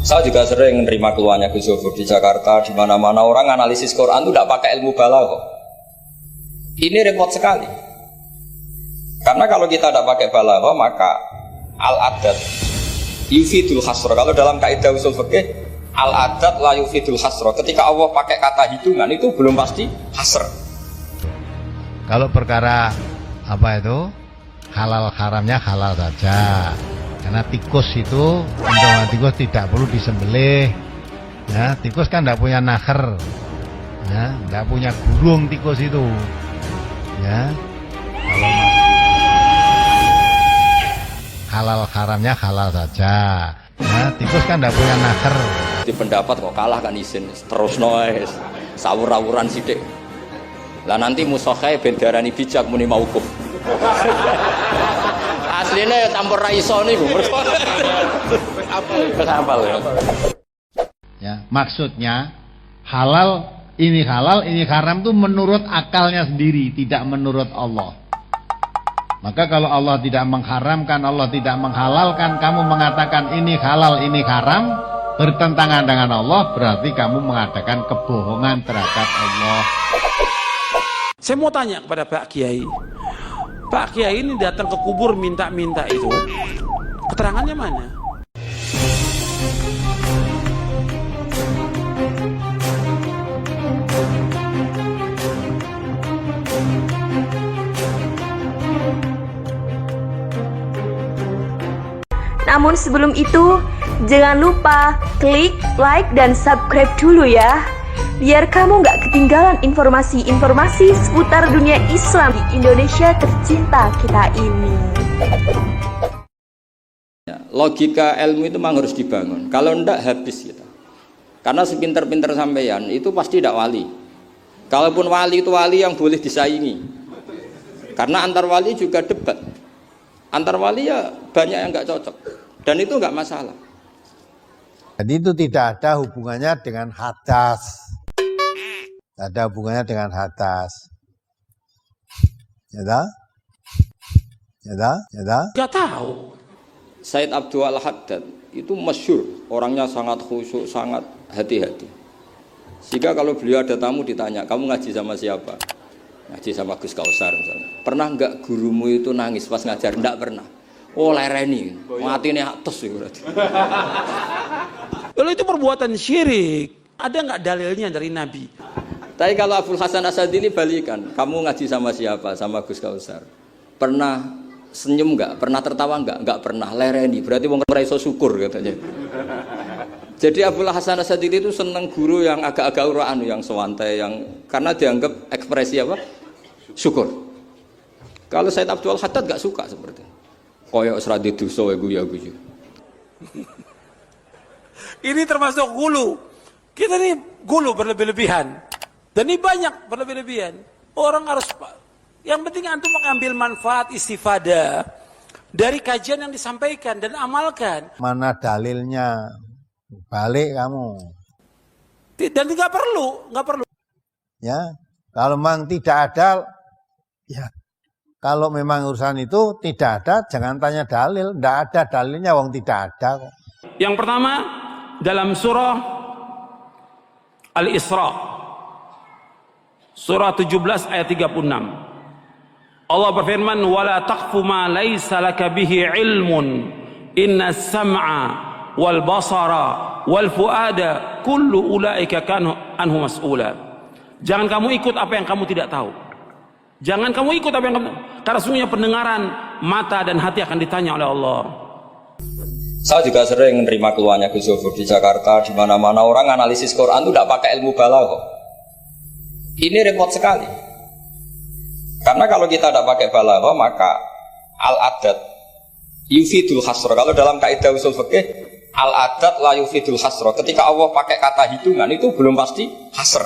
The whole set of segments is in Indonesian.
Saya juga sering menerima keluhannya Gus Zofur di Jakarta, di mana-mana orang analisis Quran itu tidak pakai ilmu balaghah. Ini repot sekali. Karena kalau kita tidak pakai balaghah, maka al-adat yufidul hasra. Kalau dalam kaidah usul fikih, al-adat la yufidul hasra. Ketika Allah pakai kata hitungan itu belum pasti hasr. Kalau perkara apa itu halal haramnya halal saja. Karena tikus itu, untuk tikus tidak perlu disembelih. Ya, tikus kan tidak punya naher, ya, tidak punya gurung tikus itu. Ya, kalau halal haramnya halal saja. Ya, tikus kan tidak punya naher. Di pendapat kok kalah kan isin, terus noes, sawur-awuran sidik. Lah nanti musuhnya bendarani bijak muni mauquf. Aslinya campur raiso nih bu. Apal ya. Ya, maksudnya halal ini haram tuh menurut akalnya sendiri, tidak menurut Allah. Maka kalau Allah tidak mengharamkan, Allah tidak menghalalkan, kamu mengatakan ini halal, ini haram, bertentangan dengan Allah, berarti kamu mengatakan kebohongan terhadap Allah. Saya mau tanya kepada Pak Kiai. Pak Kiai ini datang ke kubur minta-minta itu, keterangannya mana? Namun sebelum itu, jangan lupa klik like dan subscribe dulu ya, biar kamu nggak ketinggalan informasi-informasi seputar dunia Islam di Indonesia tercinta kita ini. Logika ilmu itu memang harus dibangun. Kalau enggak habis kita. Karena sepinter-pinter sampeyan itu pasti tidak wali. Kalaupun wali itu wali yang boleh disaingi. Karena antar wali juga debat. Antar wali ya banyak yang nggak cocok. Dan itu nggak masalah. Jadi itu tidak ada hubungannya dengan hadas. Tidak ada hubungannya dengan hadas. Ya dah? Ya dah? Ya dah? Gak tahu. Said Abdul Al-Haddad itu masyhur, orangnya sangat khusyuk, sangat hati-hati. Sehingga kalau beliau ada tamu ditanya, kamu ngaji sama siapa? Ngaji sama Gus Kausar misalnya. Pernah enggak gurumu itu nangis pas ngajar? Enggak pernah. Oh lereni, matinya atas itu berarti. Kalau itu perbuatan syirik, ada nggak dalilnya dari Nabi? Tapi kalau Abdul Hasan Asadili balikan, kamu ngaji sama siapa? Sama Gus Kausar. Pernah senyum nggak? Pernah tertawa nggak? Nggak pernah. Lereni, berarti wong meraiso syukur katanya. Jadi Abdul Hasan Asadili itu seneng guru yang agak-agak uraan, yang sewantai, yang karena dianggap ekspresi apa? Syukur. Kalau Said Abdul Haddad nggak suka seperti itu. Koyok seradi dosa ya guyu. Ini termasuk gulu. Kita ini gulu berlebih-lebihan. Dan ini banyak berlebih-lebihan. Orang harus, yang penting antum mengambil manfaat istifadah dari kajian yang disampaikan dan amalkan. Mana dalilnya? Balik kamu. Dan nggak perlu. Ya, kalau memang tidak ada, ya. Kalau memang urusan itu tidak ada, jangan tanya dalil. Tidak ada dalilnya, wong tidak ada kok. Yang pertama, dalam surah Al-Isra, surah 17 ayat 36. Allah berfirman, "Wala taqfu ma laisa laka bihi ilmun, inna sam'a wal basara wal fuada kullu ulaika kanu anhu mas'ula." Jangan kamu ikut apa yang kamu tidak tahu. Jangan kamu ikut apa yang kamu, karena sesungguhnya pendengaran, mata dan hati akan ditanya oleh Allah. Saya juga sering menerima keluhannya Gus Zofur di Jakarta, di mana-mana orang analisis Quran itu tidak pakai ilmu balaghah. Ini repot sekali. Karena kalau kita tidak pakai balaghah, maka al-adat yufidul hasra. Kalau dalam kaidah usul fikih, al-adat la yufidul hasra. Ketika Allah pakai kata hitungan itu belum pasti hasr.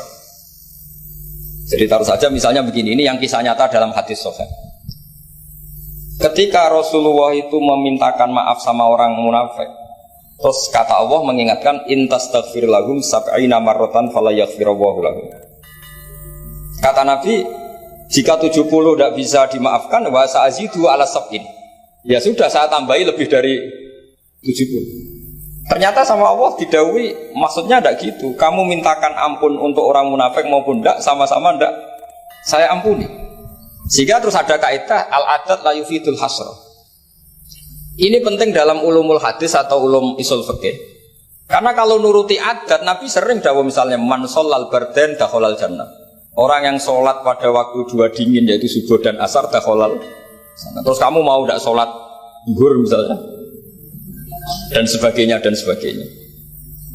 Jadi taruh saja misalnya begini, ini yang kisah nyata dalam hadis sahih. Ketika Rasulullah itu memintakan maaf sama orang munafik, terus kata Allah mengingatkan intastaghfir lahum sab'ina marratan fala yaghfirullahu lahum. Kata Nabi, jika 70 tidak bisa dimaafkan, wa sa'azidu ala sab'in. Ya sudah, saya tambahi lebih dari 70. Ternyata sama Allah didhawuhi, maksudnya tidak gitu. Kamu mintakan ampun untuk orang munafik maupun tidak, sama-sama tidak saya ampuni. Sehingga terus ada kaidah al-adat la yufidul hasr. Ini penting dalam ulumul hadis atau ulum usul fikih. Karena kalau nuruti adat, Nabi sering dawuh misalnya man sholal barden dakhalal jannah. Orang yang sholat pada waktu dua dingin yaitu subuh dan asar dakhalal. Terus kamu mau tidak sholat zuhur misalnya, dan sebagainya dan sebagainya.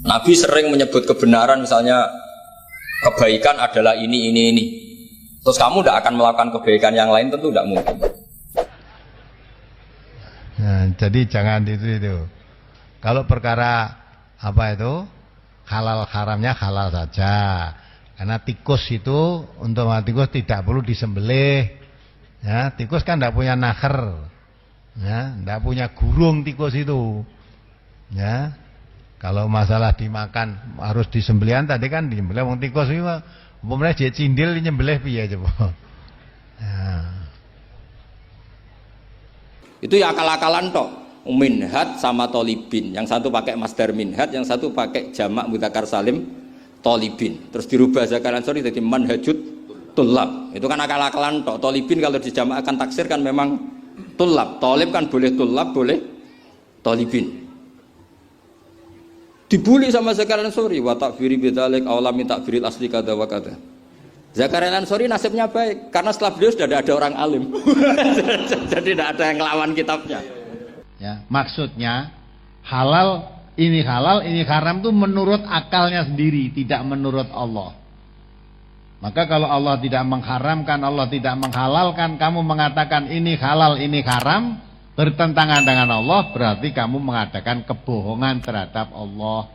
Nabi sering menyebut kebenaran, misalnya kebaikan adalah ini. Terus kamu tidak akan melakukan kebaikan yang lain, tentu tidak mungkin. Nah, jadi jangan itu. Kalau perkara apa itu halal haramnya halal saja. Karena tikus itu untuk tikus tidak perlu disembelih. Ya, tikus kan tidak punya nakher. Ya, tidak punya gurung tikus itu. Ya, kalau masalah dimakan harus disembelihan tadi kan disembelih wong tikus itu umpamanya dia cindil nyembelih piye coba. Ya. Itu ya akal-akalan tok. Minhat sama tolibin. Yang satu pakai masdar minhat, yang satu pakai jamak mudzakkar salim tolibin. Terus dirubah Zakaria Ansori jadi manhajut tulab. Itu kan akal-akalan tok. Tolibin kalau dijamakkan taksir kan memang tulab. Tolib kan boleh tulab, boleh tolibin. Dibully sama Zakaria Ansori, wa takfiri bidzalik aw lam takfiril asli kada wa kada. Zakaria Ansori nasibnya baik karena setelah beliau sudah ada orang alim. Jadi tidak ada yang ngelawan kitabnya. Ya, maksudnya halal ini haram itu menurut akalnya sendiri, tidak menurut Allah. Maka kalau Allah tidak mengharamkan, Allah tidak menghalalkan, kamu mengatakan ini halal, ini haram, bertentangan dengan Allah, berarti kamu mengadakan kebohongan terhadap Allah.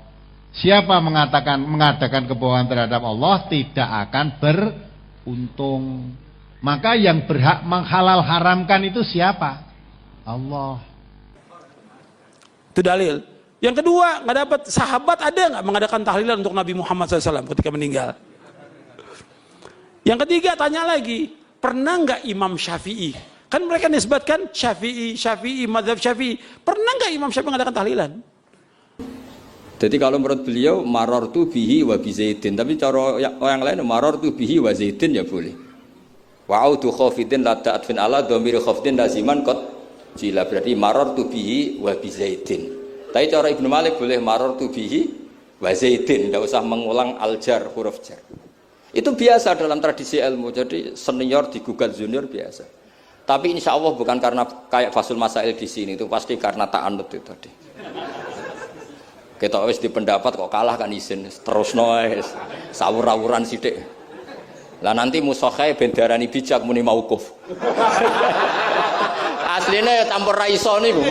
Siapa mengadakan kebohongan terhadap Allah tidak akan beruntung. Maka yang berhak menghalal haramkan itu siapa? Allah. Itu dalil. Yang kedua, nggak dapat sahabat ada nggak mengadakan tahlilan untuk Nabi Muhammad SAW ketika meninggal? Yang ketiga, tanya lagi, pernah nggak Imam Syafi'i? Kan mereka nisbatkan Syafi'i, mazhab Syafi'i. Pernah nggak Imam Syafi'i mengadakan tahlilan? Jadi kalau menurut beliau marartu bihi wa bi Zaidin, tapi cara yang lain marartu bihi wa Zaidin ya boleh. Wa'udu khafidin la ta'atfin ala dhamir khafidin laziman qad jila, berarti marartu bihi wa bi Zaidin. Tapi cara Ibnu Malik boleh marartu bihi wa Zaidin, tidak usah mengulang al-jar, huruf jar. Itu biasa dalam tradisi ilmu, jadi senior digugat junior biasa. Tapi insya Allah bukan karena kayak Fasul Masail di sini, itu pasti karena ta'anut itu tadi. Kita wis di pendapat kok kalah kan izin terus noes sawur-awuran sithik. Lah nanti musokhai bendarani bijak muni mauquf. Asline campur ra iso niku.